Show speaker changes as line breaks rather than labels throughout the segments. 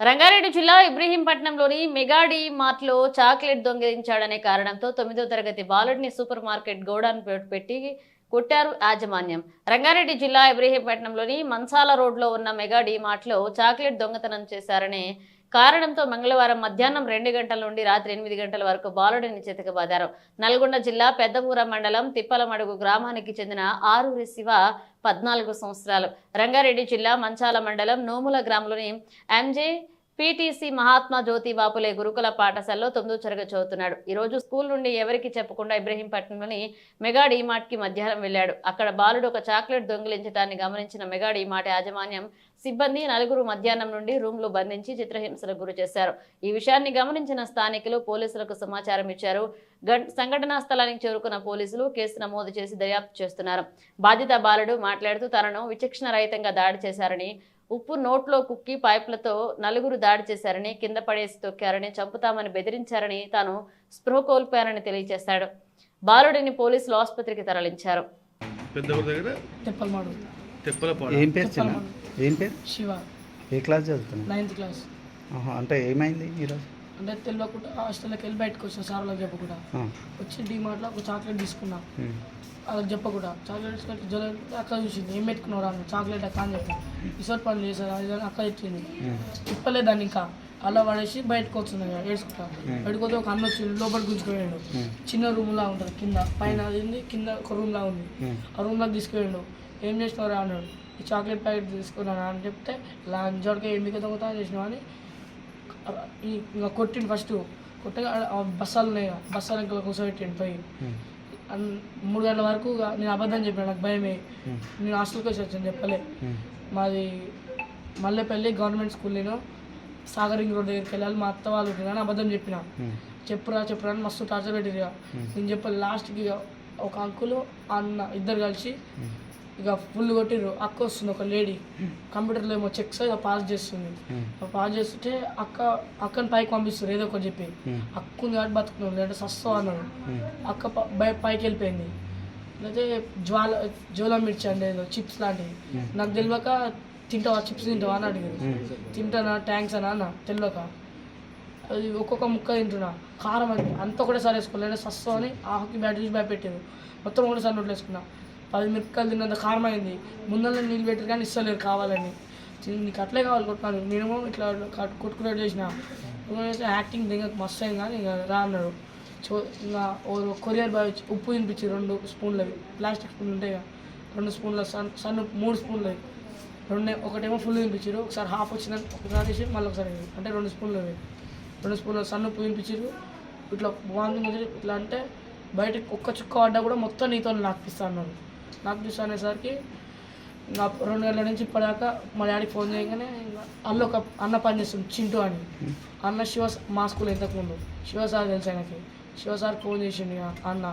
రంగారెడ్డి జిల్లా ఇబ్రహీంపట్నంలోని mega D మార్ట్లో chocolate దొంగిలించాడనే కారణంతో 9వ తరగతి బాలుడిని సూపర్ మార్కెట్ గోడౌన్ పెట్టి కొట్టారు యాజమాన్యం. రంగారెడ్డి జిల్లా ఇబ్రహీంపట్నంలోని మంచాల రోడ్లో ఉన్న మెగా డి మార్ట్లో చాక్లెట్ దొంగతనం చేశారనే కారణంతో మంగళవారం మధ్యాహ్నం 2 గంటల నుండి రాత్రి 8 గంటల వరకు బాలుడిని చితకబాదారు. నల్గొండ జిల్లా పెద్దమూర మండలం తిప్పలమడుగు గ్రామానికి చెందిన ఆరూరి శివ 14 సంవత్సరాలు. రంగారెడ్డి జిల్లా మంచాల మండలం నోముల గ్రామంలోని ఎంజే పీటీసీ మహాత్మా జ్యోతి బాపులే గురుకుల పాఠశాలలో 9వ తరగతి చదువుతున్నాడు. ఈ రోజు స్కూల్ నుండి ఎవరికి చెప్పకుండా ఇబ్రహీంపట్నంలోని మెగా డీమార్ట్ కి మధ్యాహ్నం వెళ్లాడు. అక్కడ బాలుడు ఒక చాక్లెట్ దొంగిలించడాన్ని గమనించిన మెగా డీమార్ట్ యాజమాన్యం సిబ్బంది నలుగురు మధ్యాహ్నం నుండి రూమ్ లో బంధించి చిత్రహింసలకు గురి చేశారు. ఈ విషయాన్ని గమనించిన స్థానికులు పోలీసులకు సమాచారం ఇచ్చారు. సంఘటనా స్థలానికి చేరుకున్న పోలీసులు కేసు నమోదు చేసి దర్యాప్తు చేస్తున్నారు. బాధిత బాలుడు మాట్లాడుతూ తనను విచక్షణ రహితంగా దాడి చేశారని, ఉప్పు నోట్లో కుక్కి పైపులతో నలుగురు దాడి చేశారని, కింద పడేసి తొక్కారని, చంపుతామని బెదిరించారని, తాను స్పృహ కోల్పోయారని తెలియజేశాడు. బాలుడిని పోలీసులు ఆసుపత్రికి తరలించారు.
శివ
ఏ క్లాస్ చదువుతున్నా?
9th class.
అంటే ఏమైంది ఈరోజు?
అంటే తెలియకుండా హాస్టల్కి వెళ్ళి బయటకు వచ్చాను. సార్ వాళ్ళకి చెప్పకుండా వచ్చి డీమార్ట్లో ఒక చాక్లెట్ తీసుకున్నా. వాళ్ళకి చెప్పకుండా చాక్లెట్ తీసుకుంటే జ్వరం అక్క చూసింది. ఏం పెట్టుకున్నావు రాను చాక్లెట్ అక్క అని చెప్పి ఇసోట్ పనులు చేశారు. అది అక్క ఇచ్చింది. తిప్పలేదాన్ని ఇంకా అలా పడేసి బయటకు వస్తున్నాయి ఏడ్చుకుంటా. బయటకు వస్తే ఒక అన్న వచ్చింది. లోపల గుంజుకుపోయాడు. చిన్న రూమ్లా ఉంటుంది, కింద పైన అది ఉంది, కింద ఒక రూమ్లా ఉంది. ఆ రూమ్లోకి తీసుకుపోయాడు. ఏం చేసినావు రా అన్నాడు. ఈ చాక్లెట్ ప్యాకెట్ తీసుకున్నాను అని చెప్తే లంచోడికి ఎందుకు దొంగతనం చేసినావు అని ఇంకా కొట్టిండు. ఫస్ట్ కొట్టగా బస్సాలు ఉన్నాయి, బస్సాలు ఇంకా కూర్చోబెట్టిండు పోయి. 3 గంటల వరకు నేను అబద్ధం చెప్పాను. నాకు భయమే. నేను హాస్టల్కి వచ్చాను చెప్పలే. మాది మల్లెపల్లి గవర్నమెంట్ స్కూల్. నేను సాగరింగ్ రోడ్ దగ్గరికి వెళ్ళాలి, మా అత్త వాళ్ళు కానీ అబద్ధం చెప్పిన. చెప్పురా అని మస్తు టార్చర్ పెట్టిరు. నేను చెప్పాలి. లాస్ట్కి ఒక అంకులు అన్న ఇద్దరు కలిసి ఇక ఫుల్ కొట్టిర్రు. అక్క వస్తుంది, ఒక లేడీ కంప్యూటర్లో ఏమో చెక్స్ పాస్ చేస్తుంది. పాస్ చేస్తుంటే అక్కని పైకి పంపిస్తారు ఏదో ఒకటి చెప్పి. అక్కుంది కాబట్టి బతుకున్నాం, లేదంటే సస్తా అన్నాడు. అక్క పైకి వెళ్ళిపోయింది. అయితే జోలా మిర్చి అండి ఏదో చిప్స్ లాంటివి. నాకు తెలియక తింటావా చిప్స్ తింటావా అని అడిగారు. తింటానా థ్యాంక్స్ అన్న తెలియక అది ఒక్కొక్క ముక్క తింటున్నా. కారం అంటే అంత ఒకటేసారి వేసుకోవాలి, లేదంటే సస్తా అని ఆకుకి బ్యాట్ చూసి భయపెట్టారు. మొత్తం ఒకటేసారి నోట్లు వేసుకున్నా. 10 మిరపకాయలు తిన్నంత కారం అయింది. ముందర నీళ్ళు పెట్టారు కానీ ఇస్తలేరు కావాలని. నీకు అట్లే కావాలి కొట్టాను. నేనేమో ఇట్లా కొట్టుకున్నట్టు చేసిన. యాక్టింగ్ దిగక మస్తు అయింది కానీ ఇంకా రా అన్నాడు. ఇంకా కొరియర్ బాయ్ వచ్చి ఉప్పు తినిపించి 2 స్పూన్లవి, ప్లాస్టిక్ స్పూన్లు ఉంటాయి కదా, 2 స్పూన్ల సన్ను 3 స్పూన్లవి, ఒకటేమో ఫుల్ తినిపించారు. ఒకసారి హాఫ్ వచ్చిందని ఒకసారి వేసి మళ్ళీ ఒకసారి అంటే 2 స్పూన్లవి, 2 స్పూన్ల సన్ను ఉప్పు తినిపించారు. ఇట్లా బాగుంది ఇట్లా అంటే బయటకు ఒక్క చుక్క పడ్డా కూడా మొత్తం నీతో నాకిస్తా అన్నాడు. నాకు చూసి అనేసరికి ఇంకా 2 గంటల నుంచి ఇప్పటిదాకా మా డాడీకి ఫోన్ చేయగానే అల్ల ఒక అన్న పని చేస్తుంది చింటూ అని. అన్న శివ మా స్కూల్ ఇంతకుముందు శివ సార్ తెలుసు ఆయనకి. శివ సార్ ఫోన్ చేసిండు అన్న,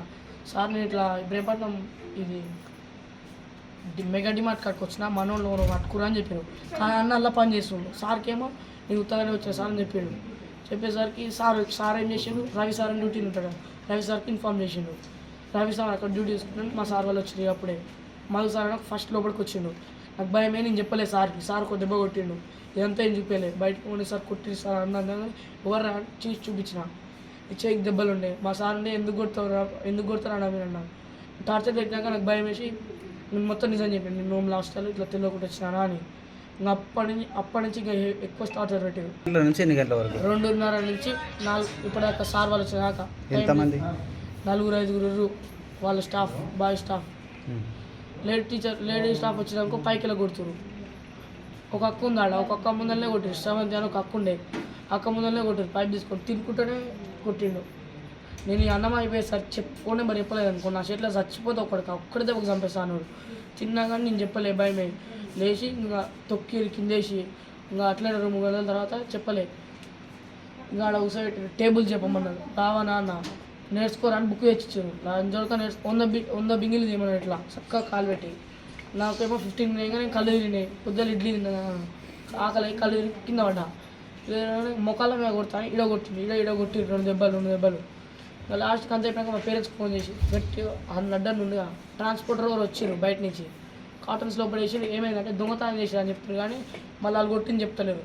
సార్ నేను ఇట్లా ఇబ్రహీంపట్నం ఇది మెగా డిమార్ట్ కాడికి వచ్చిన మనోళ్ళు పట్టుకురా అని చెప్పారు. కానీ అన్న అలా పని చేస్తుండు. సార్కి ఏమో నేను ఉత్తగానే వచ్చా సార్ అని చెప్పాడు. చెప్పేసరికి సార్ ఏం చేసిండు, రవి సార్ అని డ్యూటీని ఉంటాడు, రవి సార్కి ఇన్ఫార్మ్ చేసిండు. రవి సార్ అక్కడ డ్యూటీ చేసుకుంటాను. మా సార్ వాళ్ళు వచ్చిండు. అప్పుడే మధు సార్ నాకు ఫస్ట్ లోపలికి వచ్చిండు. నాకు భయమే, నేను చెప్పలేదు సార్కి. సార్ ఒక దెబ్బ కొట్టిండు. ఇదంతా ఏం చూపించలే. బయటకు పోనీ సార్ కొట్టిండు సార్ అన్నాను. ఎవరు చూసి చూపించిన ఇచ్చేకి దెబ్బలు ఉండే. మా సార్ ఉండే ఎందుకు కొడతారు అన్న మీరు అన్నా. టార్చర్ పెట్టినాక నాకు భయం వేసి నేను మొత్తం నిజం చెప్పాను. నేను నోమ్ లాస్ట్ ఇట్లా తెలియకుండా వచ్చినా అని. ఇంకా అప్పటి నుంచి ఇంకా ఎక్కువ టార్చర్ పెట్టారు. 2:30 నుంచి 4 ఇప్పటిదాకా సార్ వాళ్ళు వచ్చినాక
ఎంతమంది?
4-5 వాళ్ళ staff, boy staff. Lady staff వచ్చినాక పైకి కొడుతురు. ఒక అక్క ఉంది ఆడ, ఒక అక్క ముందరనే కొట్టిరు. 7th అని ఒక అక్క ఉండే, అక్క ముందరనే కొట్టిరు. పైప్ తీసుకొని తినుకుంటూనే కొట్టిండు. నేను ఈ అన్నం అయిపోయేసరి ఫోన్ నెంబర్ చెప్పలేదు అనుకో, నా చేతిలో చచ్చిపోతే ఒక్కడితే ఒక చంపేస్తాను. తిన్నా కానీ నేను చెప్పలే, భయమే. లేచి ఇంకా తొక్కి కిందేసి ఇంకా అట్లే 2-3 గంటల తర్వాత చెప్పలే. ఇంకా ఆడ కూర్చోబెట్టి టేబుల్ చెప్పమన్నారు. రావా నాన్న నేర్చుకోరని బుక్ తెచ్చిచ్చారు. జోడక 100 బింగిలు తీయమన్నారు. ఇట్లా చక్కగా కాలు పెట్టి. నాకేమో 15 నేను కళ్ళు తిరిగినాయి. పొద్దులు ఇడ్లీ తిన్నా, ఆకలి కళ్ళు తిరిగి కింద పడ్డా. మొక్కల మీద కొడతాను, ఇడగొట్టింది. ఇడగొట్టి 2 దెబ్బలు. ఇంకా లాస్ట్కి అంత అయిపోయాక మా పేరెంట్స్కి ఫోన్ చేసి గట్టి అడ్డం నుండిగా ట్రాన్స్పోర్టర్ వారు వచ్చారు బయట నుంచి. కాటన్స్ లోపల వేసి ఏమైందంటే దొంగతనం చేశారు అని చెప్తారు కానీ మళ్ళీ వాళ్ళు కొట్టింది చెప్తలేరు.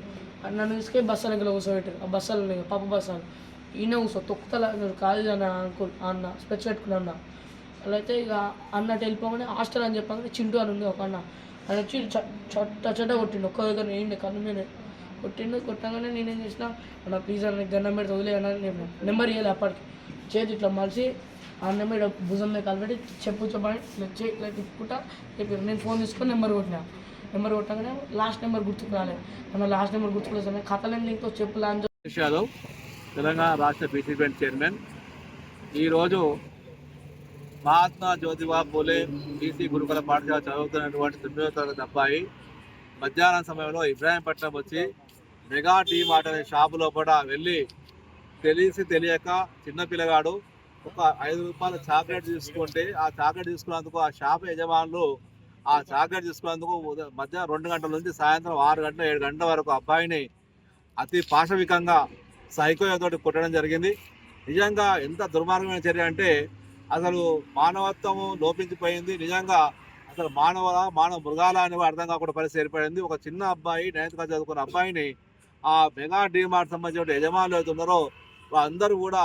నన్ను తీసుకెళ్ళి బస్సాలు ఇక్కడ కూర్చోబెట్టారు. ఆ బస్సాలు పాప బస్సాలు ఈయన తొక్కుతల కాలేజ్ అన్న అంకుల్ అన్న స్పెచ్ పెట్టుకున్నా అన్న. అలా అయితే ఇక అన్నట్టు వెళ్ళిపోగానే హాస్టల్ అని చెప్పగానే చింటూ అని ఉంది ఒక అన్న, ఆయన వచ్చి చట్ట కొట్టిండు. ఒక్క దగ్గర వేయండి కన్ను మీద కొట్టిండు. కొట్టగానే నేనేం చేసిన, అన్న ప్లీజ్ అన్న గన్నం పెడితే వదిలే అన్న. నేను నెంబర్ ఇవ్వాలి అప్పటికి. చేతి ఇట్లా మలిసి ఆ నెంబర్ భుజం మీద కలిపెట్టి చెప్పని ఇట్లా తిప్పుకుంటా చెప్పారు. నేను ఫోన్ తీసుకొని నెంబర్ కొట్టగానే లాస్ట్ నెంబర్ గుర్తుకు రాలేదు. మన లాస్ట్ నెంబర్ గుర్తుకులేదు. కథలేని దీంతో చెప్పులా అని
యాదవ్, తెలంగాణ రాష్ట్ర బీసీ బ్యాంక్ చైర్మన్. ఈరోజు మహాత్మా జ్యోతిబా పూలే బీసీ గురుకుల పాఠశాల చదువుతున్నటువంటి 9వ తరగతి అబ్బాయి మధ్యాహ్నం సమయంలో ఇబ్రాహీంపట్నం వచ్చి మెగా టీ మార్ట్ అనే షాపు లోపల వెళ్ళి తెలియక చిన్న పిల్లగాడు ఒక 5 రూపాయల చాక్లెట్ తీసుకుంటే ఆ చాక్లెట్ తీసుకున్నందుకు ఆ షాప్ యజమానులు ఆ చాక్లెట్ తీసుకున్నందుకు మధ్యాహ్నం 2 గంటల నుంచి సాయంత్రం 6 గంటల 7 గంటల వరకు అబ్బాయిని అతి పాశవికంగా సైకోతోటి కొట్టడం జరిగింది. నిజంగా ఎంత దుర్మార్గమైన చర్య అంటే అసలు మానవత్వము లోపించిపోయింది. నిజంగా అసలు మానవ మృగాల అని అర్థం కాకుండా పరిస్థితి ఏర్పడింది. ఒక చిన్న అబ్బాయి 9th క్లాస్ చదువుకున్న అబ్బాయిని ఆ మెగా డీమార్ట్ సంబంధించిన యజమానులు అవుతున్నారో వాళ్ళందరూ కూడా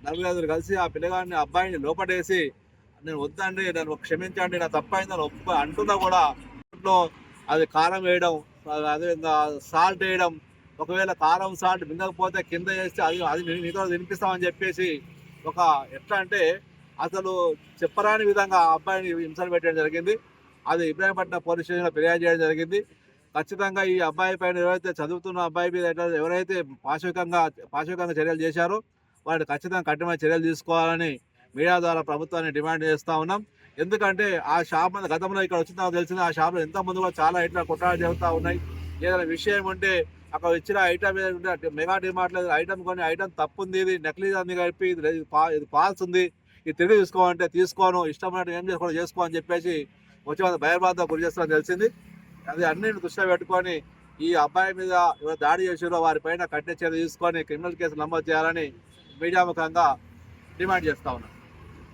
4 కలిసి ఆ పిల్లగాడిని అబ్బాయిని లోపడేసి నేను వద్దండి, నన్ను క్షమించండి, నా తప్పైందని అంటున్నా కూడా అది కారం వేయడం, అదేవిధంగా సాల్ట్ వేయడం, ఒకవేళ కారం సాల్ట్ మింగకపోతే కింద వేస్తే అది నీతో వినిపిస్తామని చెప్పేసి ఒక ఎట్లా అంటే అసలు చెప్పరాని విధంగా ఆ అబ్బాయిని హింసలు పెట్టడం జరిగింది. అది ఇబ్రాహీంపట్నం పోలీస్ స్టేషన్లో ఫిర్యాదు చేయడం జరిగింది. ఖచ్చితంగా ఈ అబ్బాయి పైన ఎవరైతే చదువుతున్న అబ్బాయి మీద ఎవరైతే పాశవికంగా చర్యలు చేశారో వాటిని ఖచ్చితంగా కఠినమైన చర్యలు తీసుకోవాలని మీడియా ద్వారా ప్రభుత్వాన్ని డిమాండ్ చేస్తూ ఉన్నాం. ఎందుకంటే ఆ షాప్ మీద గతంలో ఇక్కడ వచ్చిన తెలిసిన ఆ షాప్లో ఎంత ముందు కూడా చాలా ఇట్లా కొట్టాలు జరుగుతూ ఉన్నాయి. ఏదైనా విషయం ఉంటే అక్కడ ఇచ్చిన ఐటమ్ మీద మెగా డిమార్ట్లో ఐటమ్ కొని ఐటమ్ తప్పు ఉంది, ఇది నకిలీ అని కలిపి ఇది ఫాల్స్ ఉంది, ఇది తిరిగి తీసుకోవాలంటే తీసుకోను, ఇష్టమైనట్టు ఏం చేసుకో అని చెప్పేసి వచ్చే భయబాధ గురి చేస్తామని తెలిసింది. అది అన్నింటిని దృష్టిలో పెట్టుకొని ఈ అబ్బాయి మీద ఎవరు దాడి చేసారో వారిపైన కఠిన చర్య తీసుకొని క్రిమినల్ కేసులు నమోదు చేయాలని మీడియా ముఖంగా డిమాండ్ చేస్తా ఉన్నాం.